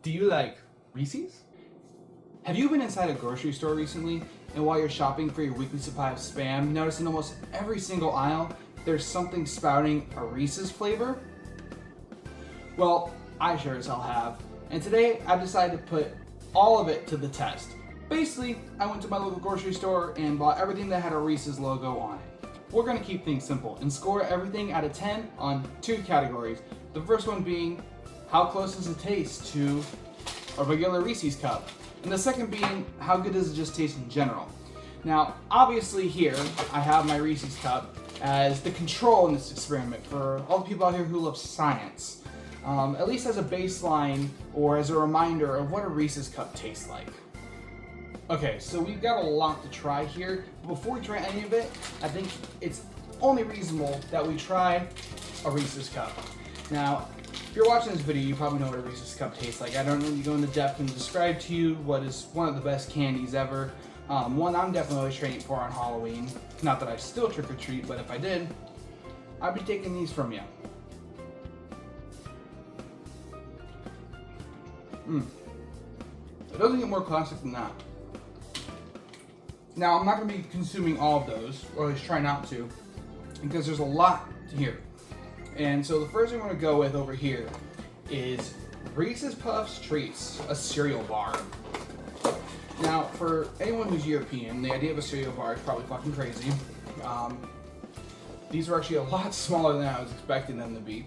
Do you like Reese's? Have you been inside a grocery store recently and while you're shopping for your weekly supply of Spam, notice in almost every single aisle there's something spouting a Reese's flavor? Well, I sure as hell have. And today I've decided to put all of it to the test. Basically, I went to my local grocery store and bought everything that had a Reese's logo on it. We're gonna keep things simple and score everything out of 10 on 2 categories. The first one being, how close does it taste to a regular Reese's cup? And the second being, how good does it just taste in general? Now, obviously here, I have my Reese's cup as the control in this experiment for all the people out here who love science. At least as a baseline or as a reminder of what a Reese's cup tastes like. Okay, so we've got a lot to try here. But before we try any of it, I think it's only reasonable that we try a Reese's cup. Now, if you're watching this video, you probably know what a Reese's cup tastes like. I don't really go into depth and describe to you what is one of the best candies ever. One I'm definitely always training for on Halloween. Not that I still trick or treat, but if I did, I'd be taking these from you. It doesn't get more classic than that. Now, I'm not going to be consuming all of those, or at least try not to, because there's a lot here. And so the first thing we're going to go with over here is Reese's Puffs Treats, a cereal bar. Now, for anyone who's European, the idea of a cereal bar is probably fucking crazy. These are actually a lot smaller than I was expecting them to be.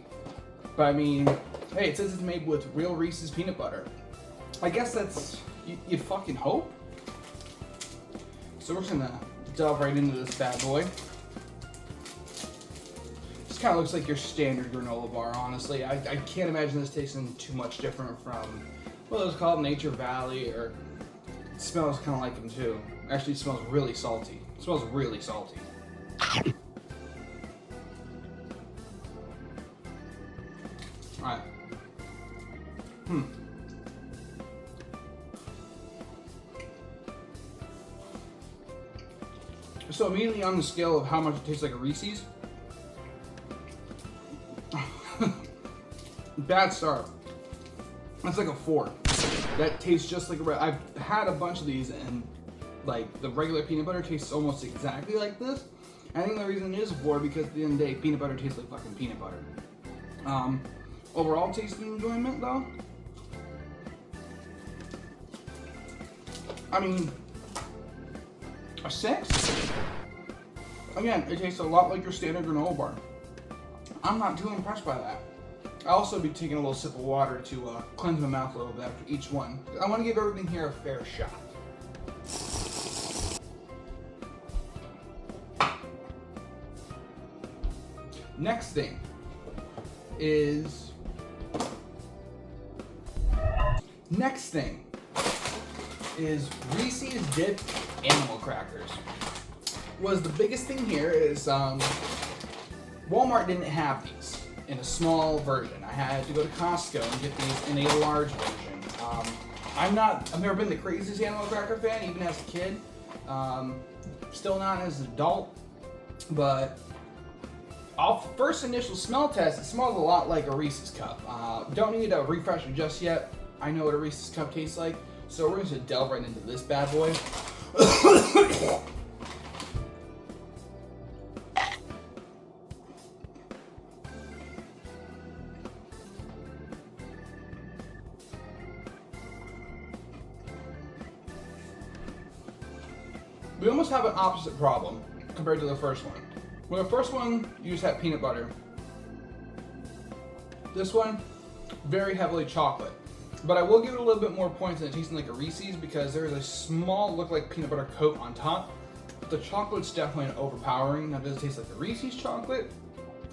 But I mean, hey, it says it's made with real Reese's peanut butter. I guess that's, you'd fucking hope. So we're just gonna delve right into this bad boy. This kind of looks like your standard granola bar, honestly. I can't imagine this tasting too much different from what it was called, Nature Valley, or it smells kind of like them too. Actually, it smells really salty. It smells really salty. Alright. So immediately on the scale of how much it tastes like a Reese's, bad start. That's like a 4. That tastes just like a I've had a bunch of these and like the regular peanut butter tastes almost exactly like this. I think the reason it is a 4 because at the end of the day, peanut butter tastes like fucking peanut butter. Overall tasting enjoyment though, I mean, a 6? Again, it tastes a lot like your standard granola bar. I'm not too impressed by that. I'll also be taking a little sip of water to cleanse my mouth a little bit after each one. I want to give everything here a fair shot. Next thing is Reese's Dipped Animal Crackers. Was the biggest thing here is Walmart didn't have these in a small version. I had to go to Costco and get these in a large version. I've never been the craziest animal cracker fan, even as a kid. Still not as an adult, but off first initial smell test, it smells a lot like a Reese's cup. Don't need a refresher just yet. I know what a Reese's cup tastes like, so we're going to delve right into this bad boy. We almost have an opposite problem compared to the first one. With the first one, you just had peanut butter. This one, very heavily chocolate. But I will give it a little bit more points than it tasting like a Reese's because there is a small look like peanut butter coat on top. But the chocolate's definitely overpowering. Now, does it taste like the Reese's chocolate?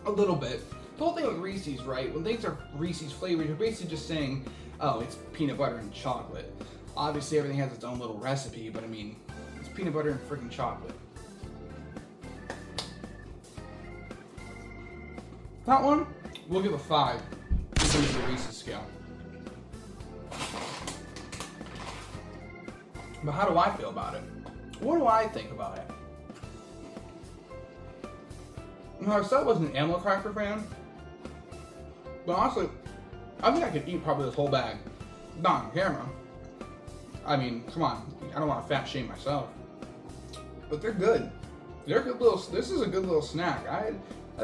A little bit. The whole thing with Reese's, right? When things are Reese's flavored, you're basically just saying, oh, it's peanut butter and chocolate. Obviously, everything has its own little recipe, but I mean, it's peanut butter and freaking chocolate. That one, we'll give a 5 in terms of the Reese's scale. But how do I feel about it? What do I think about it? You know, I said I wasn't an animal cracker fan, but honestly, I think I could eat probably this whole bag. Not on camera. I mean, come on. I don't want to fat shame myself. But they're good. They're good little. This is a good little snack. I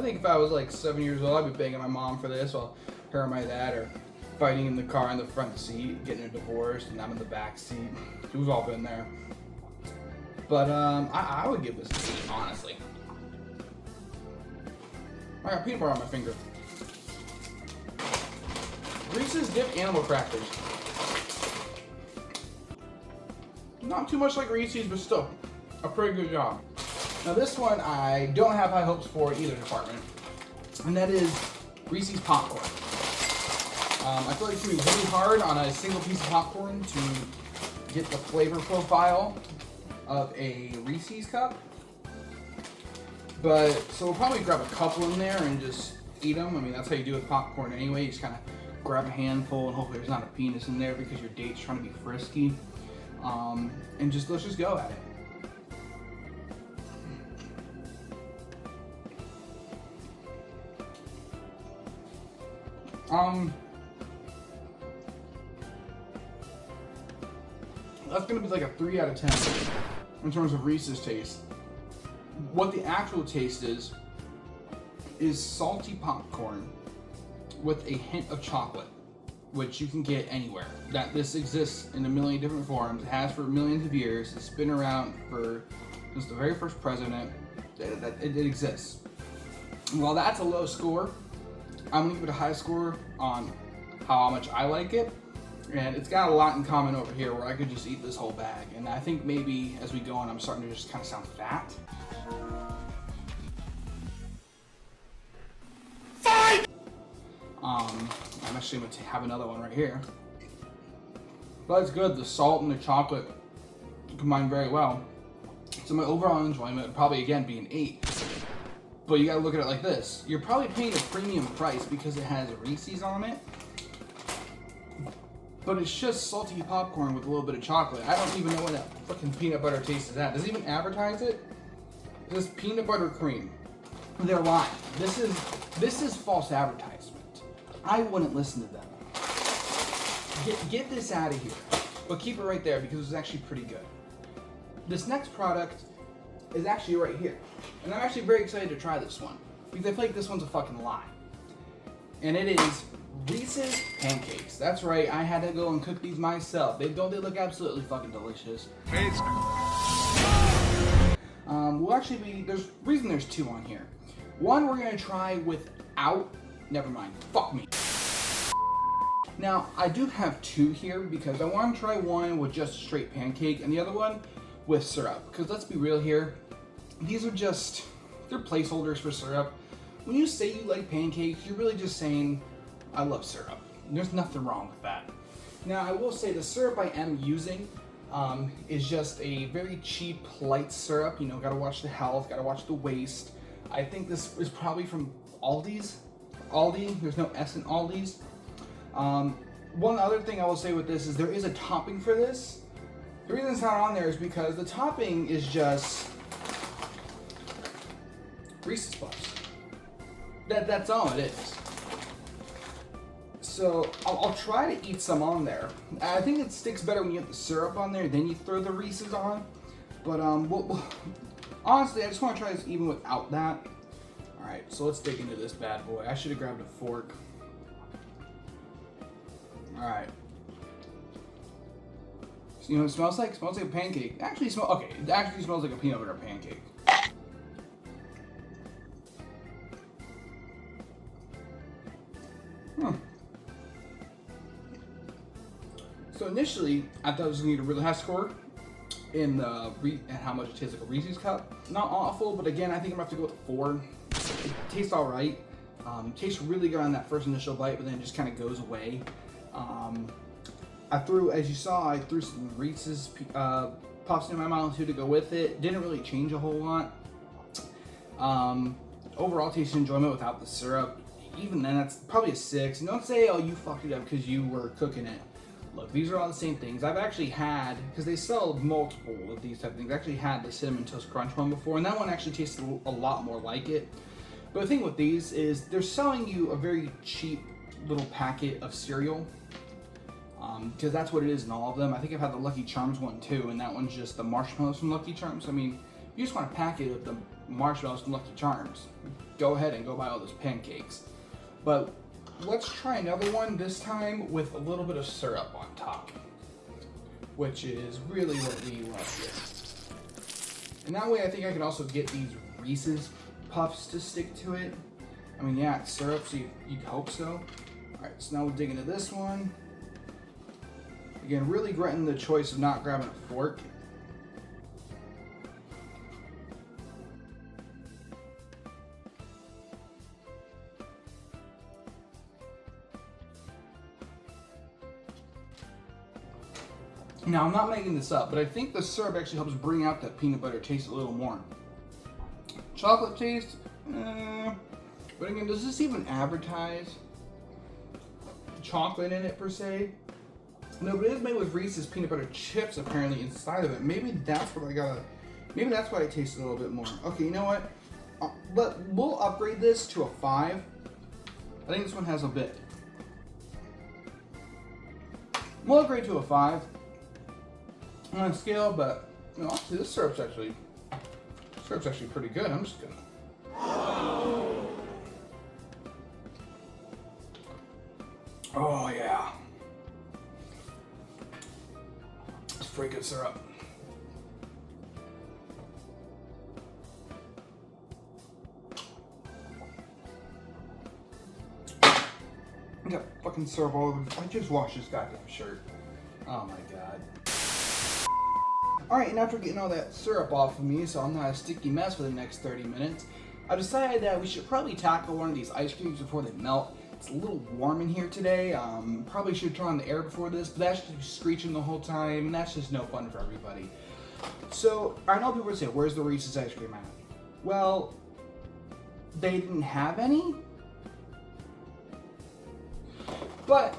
think if I was like 7 years old, I'd be begging my mom for this, while her and my dad are fighting in the car in the front seat, getting a divorce, and I'm in the back seat. We've all been there. But I would give this an 8, honestly. I got peanut butter on my finger. Reese's Dip Animal Crackers. Not too much like Reese's, but still a pretty good job. Now this one, I don't have high hopes for in either department, and that is Reese's Popcorn. I feel like it's going to be really hard on a single piece of popcorn to get the flavor profile of a Reese's cup. But, so we'll probably grab a couple in there and just eat them. I mean, that's how you do with popcorn anyway. You just kind of grab a handful and hopefully there's not a penis in there because your date's trying to be frisky. And just, let's just go at it. That's gonna be like a 3 out of 10 in terms of Reese's taste. What the actual taste is salty popcorn with a hint of chocolate, which you can get anywhere. That this exists in a million different forms. It has for millions of years. It's been around for since the very first president. It exists. While that's a low score, I'm gonna give it a high score on how much I like it. And it's got a lot in common over here where I could just eat this whole bag. And I think maybe as we go on, I'm starting to just kind of sound fat. Fine! I'm actually going to have another one right here. But it's good. The salt and the chocolate combine very well. So my overall enjoyment would probably again be an 8. But you gotta look at it like this. You're probably paying a premium price because it has Reese's on it. But it's just salty popcorn with a little bit of chocolate. I don't even know what that fucking peanut butter taste is at. Does it even advertise it? This peanut butter cream. They're lying. This is false advertisement. I wouldn't listen to them. Get this out of here. But keep it right there because it's actually pretty good. This next product is actually right here. And I'm actually very excited to try this one. Because I feel like this one's a fucking lie. And it is Reese's Pancakes. That's right, I had to go and cook these myself. They look absolutely fucking delicious. We'll actually be, there's 2 on here. One we're gonna try without, never mind, fuck me. Now, I do have 2 here because I want to try one with just straight pancake and the other one with syrup. Because let's be real here, these are just, they're placeholders for syrup. When you say you like pancakes, you're really just saying, I love syrup. There's nothing wrong with that. Now, I will say the syrup I am using is just a very cheap, light syrup. You know, gotta watch the health, gotta watch the waste. I think this is probably from Aldi's. Aldi, there's no S in Aldi's. One other thing I will say with this is there is a topping for this. The reason it's not on there is because the topping is just Reese's Puffs. That's all it is. So I'll try to eat some on there. I think it sticks better when you have the syrup on there, then you throw the Reese's on. But honestly, I just want to try this even without that. All right, so let's dig into this bad boy. I should have grabbed a fork. All right. So, you know what it smells like? It smells like a pancake. It actually smells like a peanut butter pancake. So initially, I thought it was going to get a really high score in and how much it tastes like a Reese's cup. Not awful, but again, I think I'm going to have to go with a 4. It tastes all right. Tastes really good on that first initial bite, but then it just kind of goes away. As you saw, I threw some Reese's Puffs in my mouth too to go with it. Didn't really change a whole lot. Overall taste and enjoyment without the syrup. Even then, that's probably a 6. And don't say, oh, you fucked it up because you were cooking it. Look, these are all the same things. I've actually had, because they sell multiple of these type of things, I actually had the Cinnamon Toast Crunch one before, and that one actually tastes a lot more like it. But the thing with these is they're selling you a very cheap little packet of cereal. because that's what it is in all of them. I think I've had the Lucky Charms one too, and that one's just the marshmallows from Lucky Charms. I mean, if you just want a packet of the marshmallows from Lucky Charms, go ahead and go buy all those pancakes. But let's try another one, this time with a little bit of syrup on top, which is really what we love here. And that way I think I can also get these Reese's Puffs to stick to it. I mean, yeah, it's syrup, so you'd hope so. Alright, so now we'll dig into this one. Again, really regretting the choice of not grabbing a fork. Now, I'm not making this up, but I think the syrup actually helps bring out that peanut butter taste a little more. Chocolate taste, but again, does this even advertise chocolate in it per se? No, but it is made with Reese's peanut butter chips apparently inside of it. Maybe that's what I gotta. Maybe that's why it tastes a little bit more. Okay, you know what? We'll upgrade this to a 5. I think this one has a bit. We'll upgrade to a 5 on a scale, but you know, honestly, this syrup's actually pretty good. I'm just gonna. Oh yeah. It's pretty good syrup. I got fucking syrup all over. I just washed this goddamn shirt. Oh my god. Alright, and after getting all that syrup off of me so I'm not a sticky mess for the next 30 minutes, I decided that we should probably tackle one of these ice creams before they melt. It's a little warm in here today. Probably should turn on the air before this, but that's just screeching the whole time, and that's just no fun for everybody. So, I know people would say, where's the Reese's ice cream at? Well, they didn't have any. But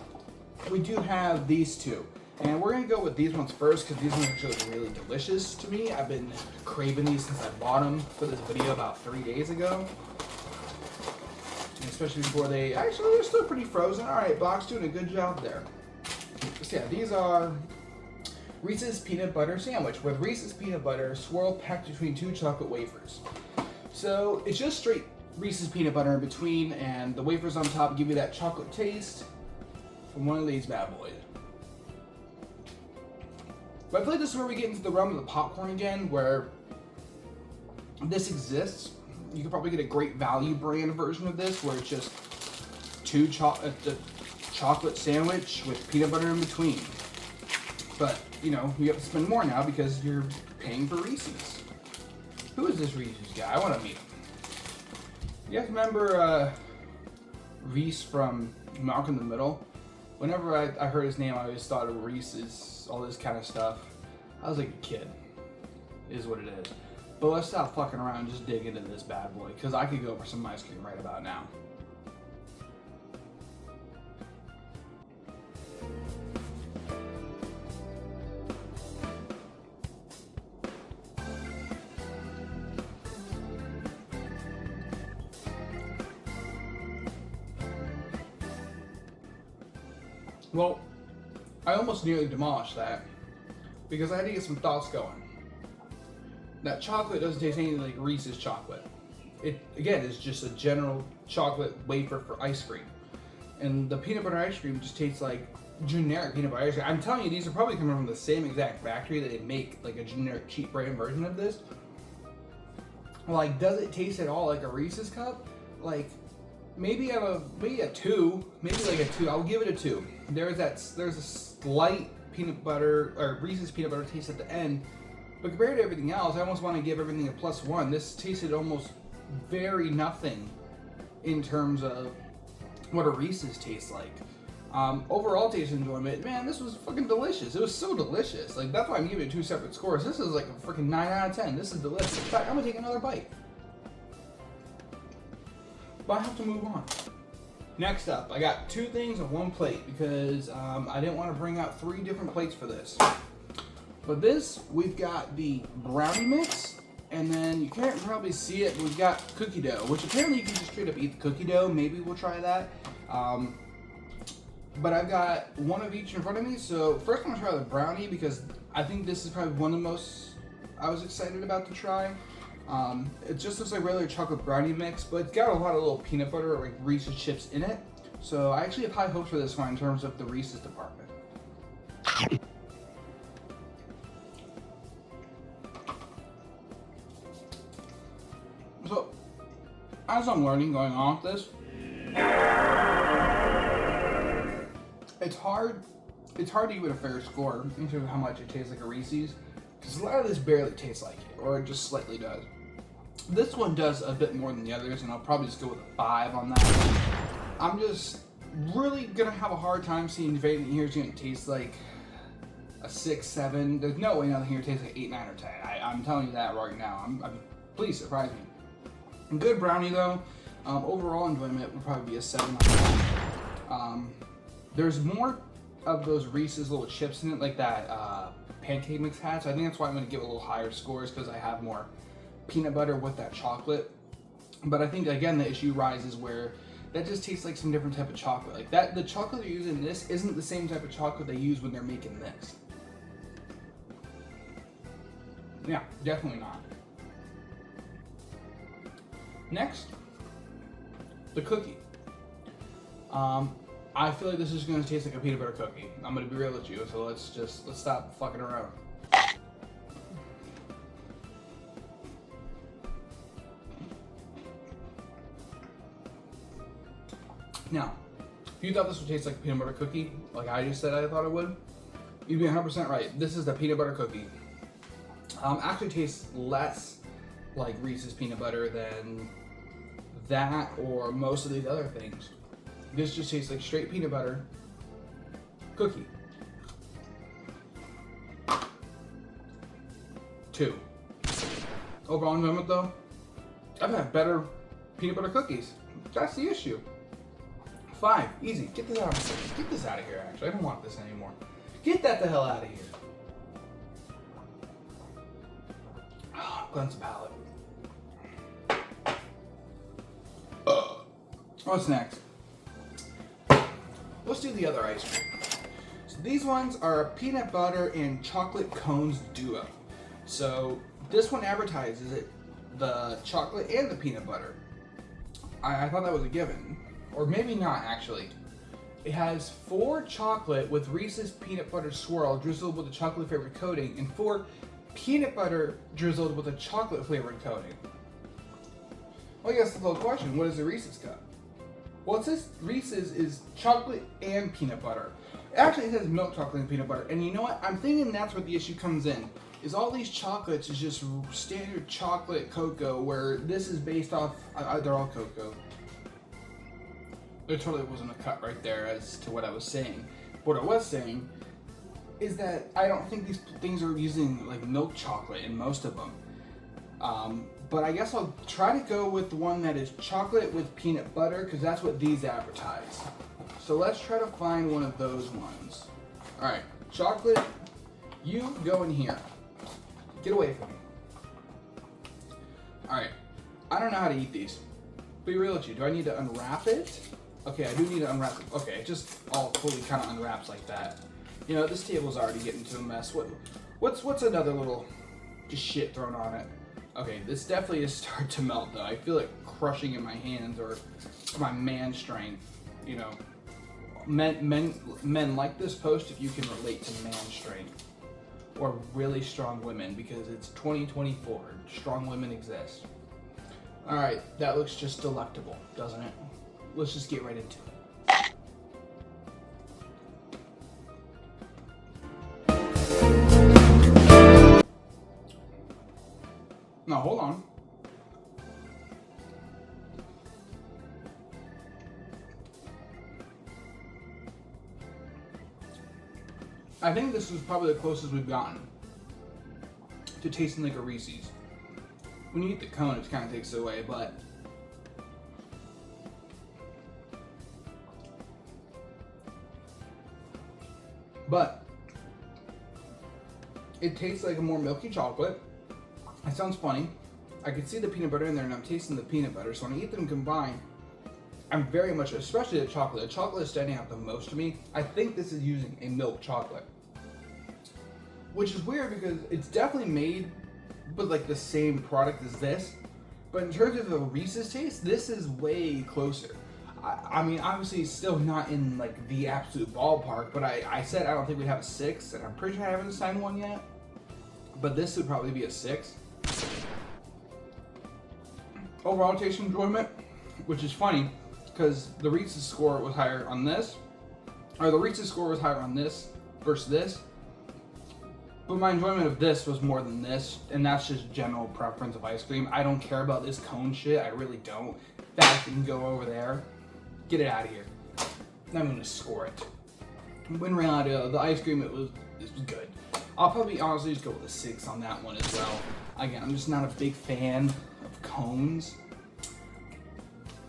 we do have these two. And we're going to go with these ones first because these ones actually look really delicious to me. I've been craving these since I bought them for this video about 3 days ago. And especially before they're still pretty frozen. Alright, box doing a good job there. So yeah, these are Reese's Peanut Butter Sandwich with Reese's Peanut Butter swirl packed between 2 chocolate wafers. So it's just straight Reese's Peanut Butter in between, and the wafers on top give you that chocolate taste from one of these bad boys. But I feel like this is where we get into the realm of the popcorn again, where this exists. You could probably get a great value brand version of this, where it's just the chocolate sandwich with peanut butter in between. But, you know, you have to spend more now because you're paying for Reese's. Who is this Reese's guy? I want to meet him. You guys remember Reese from Malcolm in the Middle? Whenever I heard his name, I always thought of Reese's, all this kind of stuff. I was like a kid, is what it is. But let's stop fucking around and just dig into this bad boy, because I could go for some ice cream right about now. Well, I almost nearly demolished that because I had to get some thoughts going. That chocolate doesn't taste anything like Reese's chocolate. It, again, is just a general chocolate wafer for ice cream. And the peanut butter ice cream just tastes like generic peanut butter ice cream. I'm telling you, these are probably coming from the same exact factory that they make like a generic cheap brand version of this. Like, does it taste at all like a Reese's cup? Like, maybe a 2, maybe like a 2. I'll give it a 2. There's a slight peanut butter or Reese's peanut butter taste at the end, but compared to everything else, I almost want to give everything a +1. This tasted almost very nothing in terms of what a Reese's tastes like. Overall taste enjoyment, man, this was fucking delicious. It was so delicious. Like, that's why I'm giving it 2 separate scores. This is like a freaking 9 out of 10. This is delicious. In fact, I'm gonna take another bite. But I have to move on. Next up, I got 2 things on 1 plate because I didn't want to bring out 3 different plates for this. But this, we've got the brownie mix, and then you can't probably see it, but we've got cookie dough, which apparently you can just straight up eat the cookie dough. Maybe we'll try that. but I've got one of each in front of me. So first I'm gonna try the brownie because I think this is probably one of the most I was excited about to try. It just looks like regular chocolate brownie mix, but it's got a lot of little peanut butter or like Reese's chips in it. So I actually have high hopes for this one in terms of the Reese's department. So, as I'm learning going on with this, it's hard to give it a fair score in terms of how much it tastes like a Reese's, because a lot of this barely tastes like it, or it just slightly does. This one does a bit more than the others, and I'll probably just go with a 5 on that. I'm just really gonna have a hard time seeing if anything here is gonna taste like a 6, 7. There's no way nothing here tastes like 8, 9, or 10. I'm telling you that right now. Please surprise me. Good brownie though. Overall enjoyment would probably be a 7 on that. There's more of those Reese's little chips in it, like that pancake mix had. So I think that's why I'm going to give it a little higher scores, because I have more peanut butter with that chocolate. But I think again the issue rises where that just tastes like some different type of chocolate. Like that, the chocolate they're using in this isn't the same type of chocolate they use when they're making this. Yeah, definitely not. Next, the cookie. I feel like this is going to taste like a peanut butter cookie. I'm going to be real with you, so let's stop fucking around. Now, if you thought this would taste like a peanut butter cookie, like I just said I thought it would, you'd be 100% right. This is the peanut butter cookie. Actually tastes less like Reese's peanut butter than that or most of these other things. This just tastes like straight peanut butter cookie. 2. Overall enjoyment though, I've had better peanut butter cookies. That's the issue. 5, easy. Get this out of here. Get this out of here, actually. I don't want this anymore. Get that the hell out of here. Cleanse the palate. What's next? Let's do the other ice cream. So these ones are a peanut butter and chocolate cones duo. So this one advertises it, the chocolate and the peanut butter. I thought that was a given. Or maybe not, actually. It has 4 chocolate with Reese's peanut butter swirl drizzled with a chocolate flavored coating, and 4 peanut butter drizzled with a chocolate flavored coating. Well, I guess the whole question, what is the Reese's cup? Well, it says Reese's is chocolate and peanut butter. Actually, it says milk chocolate and peanut butter. And you know what? I'm thinking that's where the issue comes in. Is all these chocolates is just standard chocolate cocoa, where this is based off, they're all cocoa. There totally wasn't a cut right there as to what I was saying. What I was saying is that I don't think these things are using like milk chocolate in most of them. But I guess I'll try to go with the one that is chocolate with peanut butter, because that's what these advertise. So let's try to find one of those ones. All right, chocolate, you go in here. Get away from me. All right, I don't know how to eat these. Be real with you, do I need to unwrap it? Okay, I do need to unwrap it. Okay, it just all fully kind of unwraps like that. You know, this table's already getting to a mess. What's another little just shit thrown on it? Okay, this definitely is starting to melt though. I feel it crushing in my hands, or my man strength. You know, men like this post if you can relate to man strength, or really strong women, because it's 2024. Strong women exist. All right, that looks just delectable, doesn't it? Let's just get right into it. Now, hold on. I think this is probably the closest we've gotten to tasting like a Reese's. When you eat the cone, it kind of takes it away, but it tastes like a more milky chocolate. It sounds funny. I can see the peanut butter in there, and I'm tasting the peanut butter. So when I eat them combined, I'm very much, especially the chocolate. The chocolate is standing out the most to me. I think this is using a milk chocolate, which is weird because it's definitely made with like the same product as this. But in terms of the Reese's taste, this is way closer. I mean, obviously, it's still not in like the absolute ballpark. But I said I don't think we'd have a 6, and I'm pretty sure I haven't assigned one yet. But this would probably be a 6. Overall taste enjoyment, which is funny, because the Reese's score was higher on this, or the Reese's score was higher on this versus this. But my enjoyment of this was more than this, and that's just general preference of ice cream. I don't care about this cone shit. I really don't. That can go over there. Get it out of here. I'm gonna score it. In reality, the ice cream it was good. I'll probably honestly just go with a 6 on that one as well. Again, I'm just not a big fan of cones.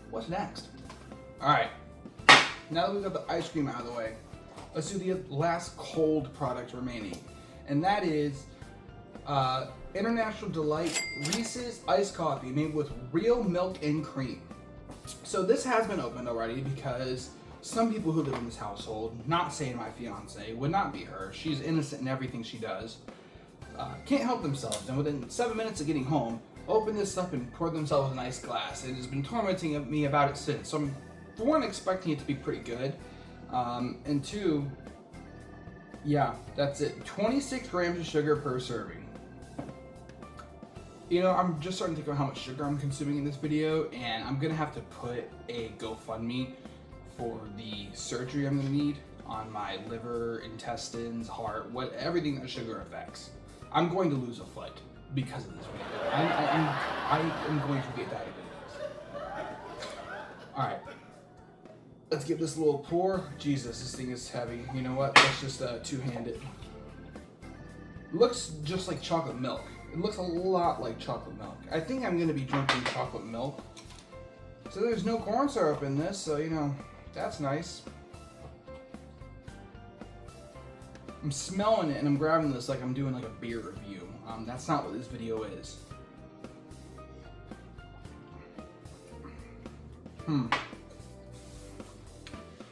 What's next? All right. Now that we've got the ice cream out of the way, let's do the last cold product remaining. And that is International Delight Reese's Iced Coffee made with real milk and cream. So this has been opened already because some people who live in this household, not saying my fiance, would not be her. She's innocent in everything she does. Can't help themselves, and within 7 minutes of getting home, open this up and pour themselves a nice glass. It has been tormenting me about it since. So I'm, for one, expecting it to be pretty good. And two, yeah, that's it. 26 grams of sugar per serving. You know, I'm just starting to think about how much sugar I'm consuming in this video, and I'm gonna have to put a GoFundMe for the surgery I'm gonna need on my liver, intestines, heart, everything that sugar affects. I'm going to lose a foot because of this video. I am going to get diabetes. All right, let's give this a little pour. Jesus, this thing is heavy. You know what? Let's just two-hand it. Looks just like chocolate milk. It looks a lot like chocolate milk. I think I'm gonna be drinking chocolate milk. So there's no corn syrup in this, so you know, that's nice. I'm smelling it and I'm grabbing this like I'm doing like a beer review. That's not what this video is.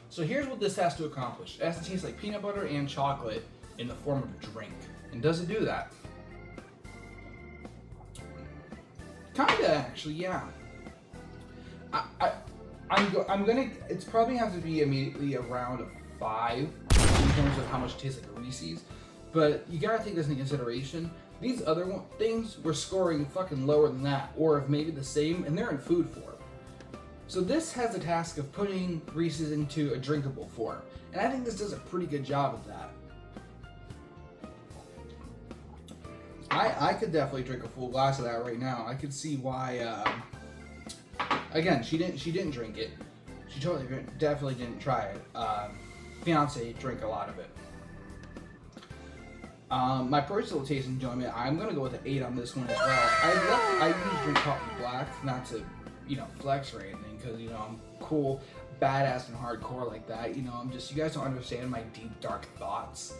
So here's what this has to accomplish. It has to taste like peanut butter and chocolate in the form of a drink. And does it do that? Kinda, actually, yeah. I'm gonna. It's probably have to be immediately around a 5 in terms of how much it tastes like a Reese's. But you gotta take this into consideration. These other things were scoring fucking lower than that, or if maybe the same, and they're in food form. So this has the task of putting Reese's into a drinkable form, and I think this does a pretty good job of that. I could definitely drink a full glass of that right now. I could see why. Again, she didn't drink it. She definitely didn't try it. Fiance drank a lot of it. My personal taste enjoyment, I'm gonna go with an 8 on this one as well. I usually drink coffee black, not to, you know, flex or anything, because you know I'm cool, badass, and hardcore like that. You know, you guys don't understand my deep dark thoughts.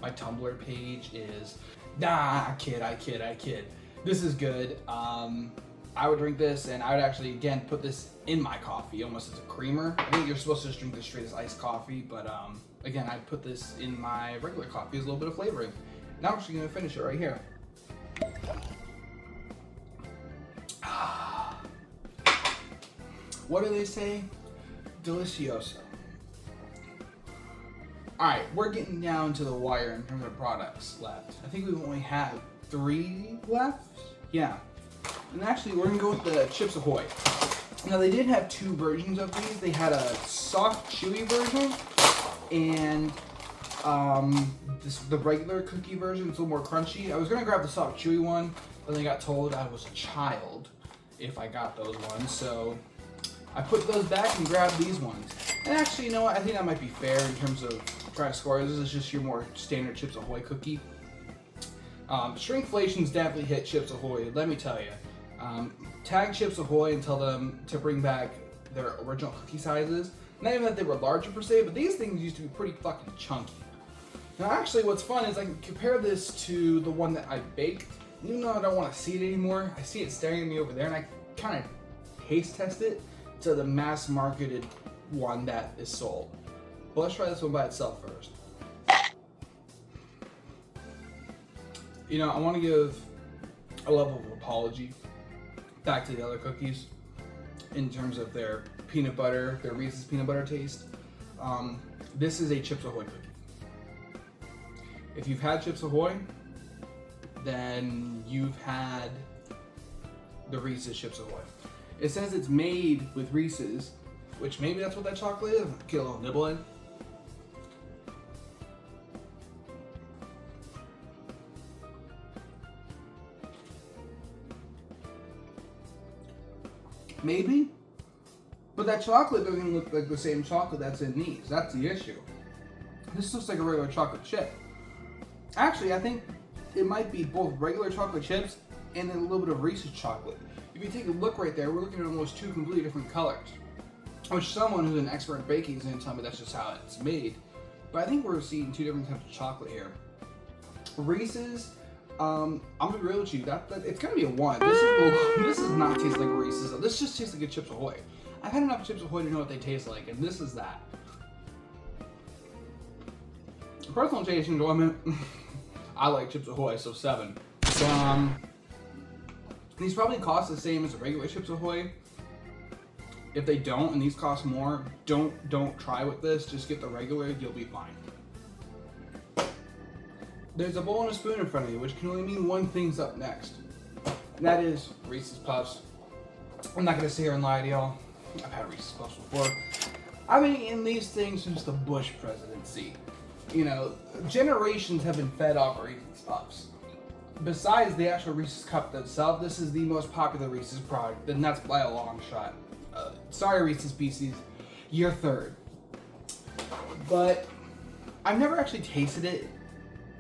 My Tumblr page is, I kid. This is good. I would drink this, and I would actually, again, put this in my coffee, almost as a creamer. I think you're supposed to just drink this straight as iced coffee, but again, I'd put this in my regular coffee as a little bit of flavoring. Now I'm actually gonna finish it right here. What do they say? Delicioso. Alright, we're getting down to the wire in terms of products left. I think we only have 3 left? Yeah. And actually, we're gonna go with the Chips Ahoy. Now, they did have 2 versions of these. They had a soft, chewy version, and the regular cookie version. It's a little more crunchy. I was gonna grab the soft, chewy one, but then I got told I was a child if I got those ones, so I put those back and grabbed these ones. And actually, you know what? I think that might be fair in terms of trying to score. This is just your more standard Chips Ahoy cookie. Shrinkflation's definitely hit Chips Ahoy, let me tell you. Tag Chips Ahoy and tell them to bring back their original cookie sizes. Not even that they were larger per se, but these things used to be pretty fucking chunky. Now actually what's fun is I can compare this to the one that I baked. Even though I don't want to see it anymore, I see it staring at me over there and I kind of taste test it to the mass marketed one that is sold. But let's try this one by itself first. You know, I want to give a level of apology back to the other cookies in terms of their peanut butter, their Reese's peanut butter taste. This is a Chips Ahoy cookie. If you've had Chips Ahoy, then you've had the Reese's Chips Ahoy. It says it's made with Reese's, which maybe that's what that chocolate is. Get a little nibble in. Maybe, but that chocolate doesn't look like the same chocolate that's in these. That's the issue. This looks like a regular chocolate chip. Actually, I think it might be both regular chocolate chips and then a little bit of Reese's chocolate. If you take a look right there, we're looking at almost two completely different colors. Which someone who's an expert in baking is going to tell me that's just how it's made. But I think we're seeing two different types of chocolate here. Reese's, I'm gonna be real with you. It's gonna be a 1. This does not taste like Reese's. This just tastes like a Chips Ahoy. I've had enough Chips Ahoy to know what they taste like, and this is that. Personal taste enjoyment, I like Chips Ahoy, so 7. These probably cost the same as a regular Chips Ahoy. If they don't, and these cost more, don't try with this. Just get the regular, you'll be fine. There's a bowl and a spoon in front of you, which can only mean one thing's up next. And that is Reese's Puffs. I'm not gonna sit here and lie to y'all. I've had Reese's Puffs before. I've been eating these things since the Bush presidency. You know, generations have been fed off Reese's Puffs. Besides the actual Reese's Cup themselves, this is the most popular Reese's product, and that's by a long shot. Sorry, Reese's Pieces, you're third. But I've never actually tasted it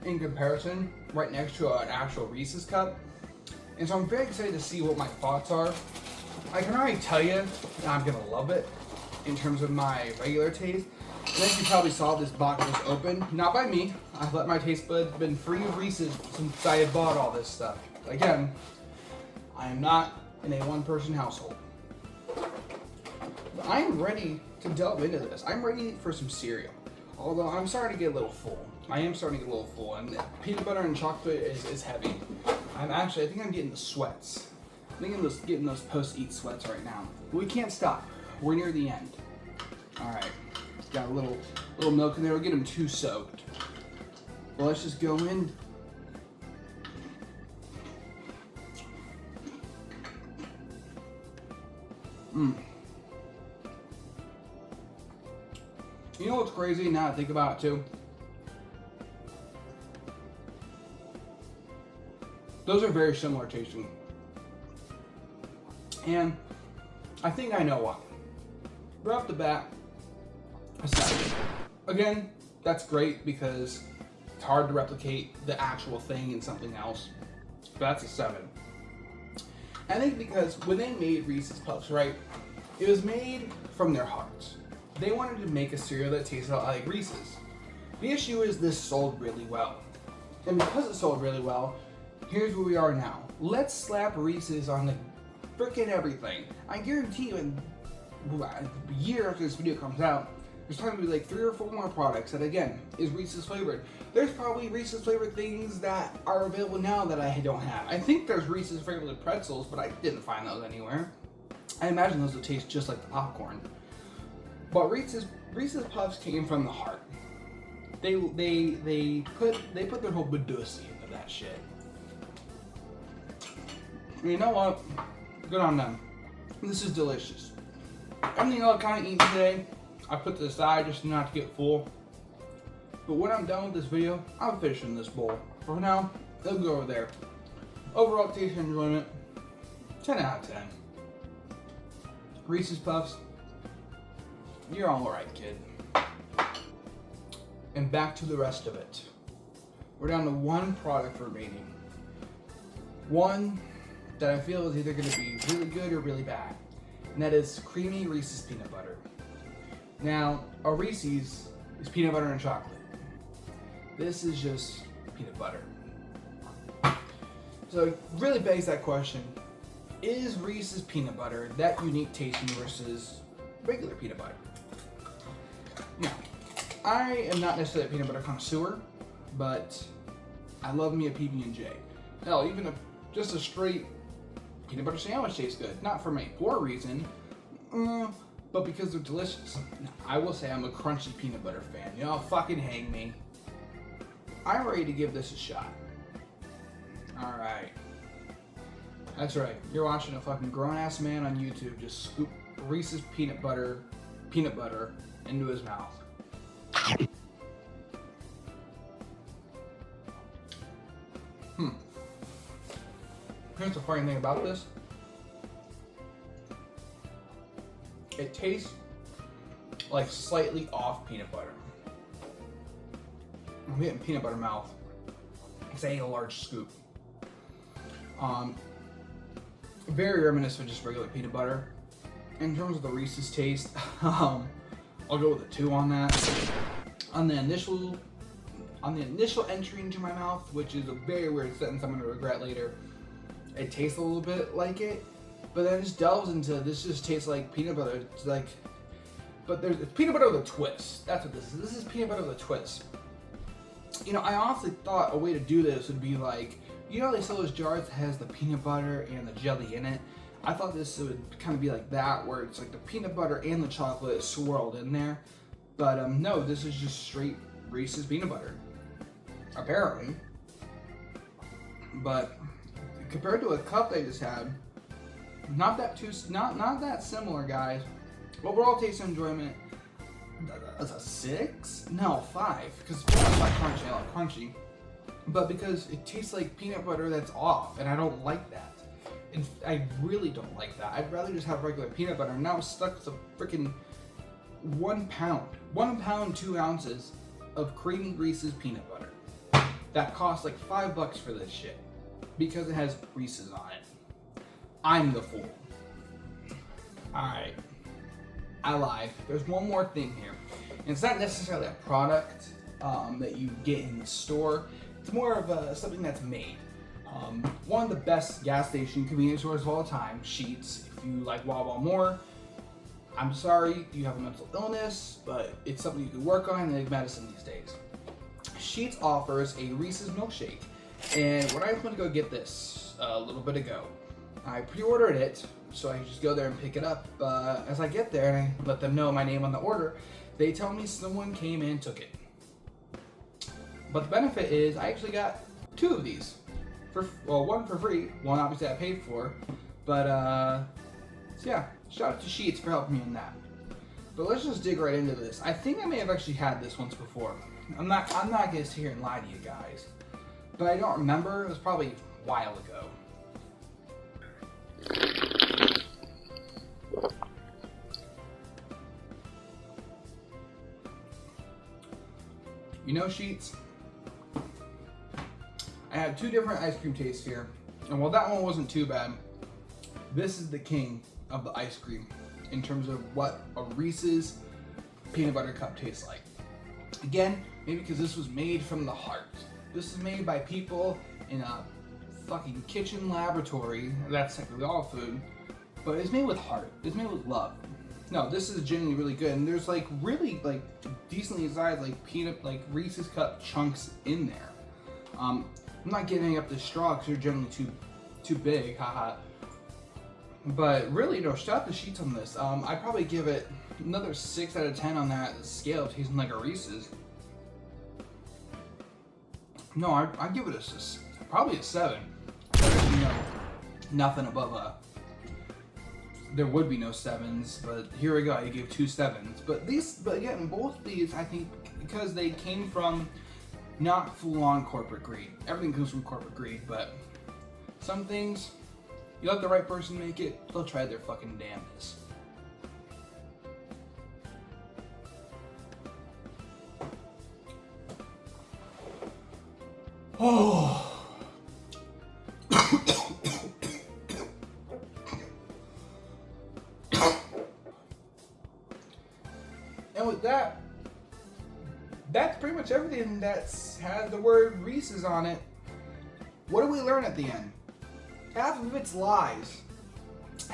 in comparison right next to an actual Reese's Cup. And so I'm very excited to see what my thoughts are. I can already tell you that I'm gonna love it in terms of my regular taste. And as you probably saw, this box was open, not by me. I've let my taste buds been free of Reese's since I had bought all this stuff. Again, I am not in a one-person household. But I am ready to delve into this. I'm ready for some cereal. Although I'm starting to get a little full. I am starting to get a little full, and peanut butter and chocolate is heavy. I think I'm getting the sweats. I think I'm just getting those post-eat sweats right now. But we can't stop. We're near the end. All right, got a little milk in there. We'll get them too soaked. Well, let's just go in. You know what's crazy now I think about it too? Those are very similar tasting. And I think I know why. Right off the bat, a 7. Again, that's great because it's hard to replicate the actual thing in something else. But that's a 7. I think because when they made Reese's Puffs, right, it was made from their hearts. They wanted to make a cereal that tasted a lot like Reese's. The issue is this sold really well. And because it sold really well, here's where we are now. Let's slap Reese's on the freaking everything. I guarantee you in a year after this video comes out, there's probably gonna be like 3 or 4 more products that again is Reese's flavored. There's probably Reese's flavored things that are available now that I don't have. I think there's Reese's flavored pretzels, but I didn't find those anywhere. I imagine those would taste just like the popcorn. But Reese's Puffs came from the heart. They put their whole Badusi into that shit. And you know what? Good on them. This is delicious. Everything I'll kind of eat today, I put to the side just not to get full. But when I'm done with this video, I'm finishing this bowl. For now, it'll go over there. Overall taste and enjoyment, 10 out of 10. Reese's Puffs, you're all right, kid. And back to the rest of it. We're down to one product remaining. One that I feel is either going to be really good or really bad. And that is creamy Reese's peanut butter. Now, a Reese's is peanut butter and chocolate. This is just peanut butter. So it really begs that question. is Reese's peanut butter that unique tasting versus regular peanut butter? Now, I am not necessarily a peanut butter connoisseur, but I love me a PB&J. Hell, even just a straight peanut butter sandwich tastes good. Not for my poor reason, but because they're delicious. I will say I'm a crunchy peanut butter fan. Y'all fucking hang me. I'm ready to give this a shot. Alright. That's right. You're watching a fucking grown-ass man on YouTube just scoop Reese's peanut butter into his mouth. Here's the funny thing about this. It tastes like slightly off peanut butter. I'm getting peanut butter mouth because I ate a large scoop. Very reminiscent of just regular peanut butter. In terms of the Reese's taste, I'll go with a 2 on that. On the initial entry into my mouth, which is a very weird sentence I'm gonna regret later, it tastes a little bit like it, but then it just delves into this. Just tastes like peanut butter. It's like, but it's peanut butter with a twist. That's what this is. This is peanut butter with a twist. You know, I honestly thought a way to do this would be like, you know, they sell those jars that has the peanut butter and the jelly in it. I thought this would kind of be like that, where it's like the peanut butter and the chocolate is swirled in there. But no, this is just straight Reese's peanut butter, apparently. But compared to a cup they just had, not that similar, guys. Overall taste and enjoyment, that's a 6? No, 5. Because it's not crunchy, I like crunchy. But because it tastes like peanut butter that's off, and I don't like that. And I really don't like that. I'd rather just have regular peanut butter. Now I'm stuck with a freaking 1 pound. 1 pound, 2 ounces of creamy Reese's peanut butter. That costs like $5 for this shit. Because it has Reese's on it. I'm the fool. Alright. I lied. There's one more thing here. And it's not necessarily a product that you get in the store. It's more of something that's made. One of the best gas station convenience stores of all time, Sheetz. If you like Wawa more, I'm sorry, you have a mental illness, but it's something you can work on and make medicine these days. Sheetz offers a Reese's milkshake. And when I went to go get this a little bit ago, I pre-ordered it, so I just go there and pick it up. As I get there and I let them know my name on the order, they tell me someone came in and took it. But the benefit is I actually got 2 of these. One for free, one obviously I paid for. But so yeah, shout out to Sheetz for helping me in that. But let's just dig right into this. I think I may have actually had this once before. I'm not gonna sit here and lie to you guys. But I don't remember. It was probably a while ago. You know, Sheetz, I had 2 different ice cream tastes here. And while that one wasn't too bad, this is the king of the ice cream in terms of what a Reese's peanut butter cup tastes like. Again, maybe because this was made from the heart. This is made by people in a fucking kitchen laboratory. That's technically all food, but it's made with heart. It's made with love. No, this is genuinely really good, and there's like really like decently sized like Reese's cup chunks in there. I'm not giving up the straw because they're generally too big, haha. But really, no, shout out the Sheetz on this. I'd probably give it another 6 out of 10 on that scale of tasting like a Reese's. No, I'd give it probably a 7. You know, nothing above there would be no 7s, but here we go. I gave 2 7s. But again, both these, I think, because they came from not full-on corporate greed. Everything comes from corporate greed, but some things, you let the right person make it, they'll try their fucking damnedest. Oh. And with that, that's pretty much everything that has the word Reese's on it. What do we learn at the end? Half of it's lies.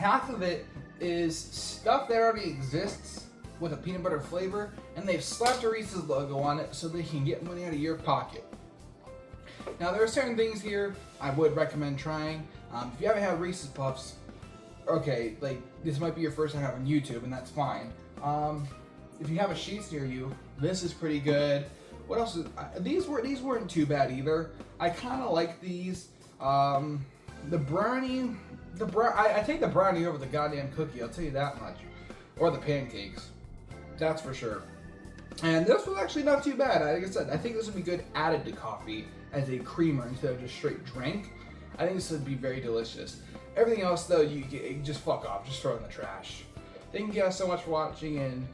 half of it is stuff that already exists with a peanut butter flavor, and they've slapped a Reese's logo on it so they can get money out of your pocket. Now, there are certain things here I would recommend trying. If you haven't had Reese's Puffs, okay, like, this might be your first time having YouTube, and that's fine. If you have a Sheetz near you, this is pretty good. What else is, these weren't too bad either. I kind of like these. The brownie, I take the brownie over the goddamn cookie, I'll tell you that much. Or the pancakes, that's for sure. And this was actually not too bad. Like I said, I think this would be good added to coffee as a creamer instead of just straight drink. I think this would be very delicious. Everything else though, you just fuck off, just throw it in the trash. Thank you guys so much for watching, and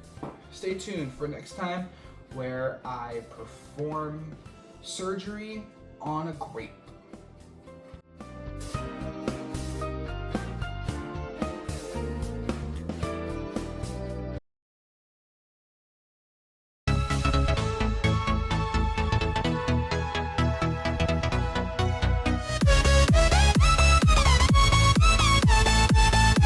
stay tuned for next time where I perform surgery on a grape.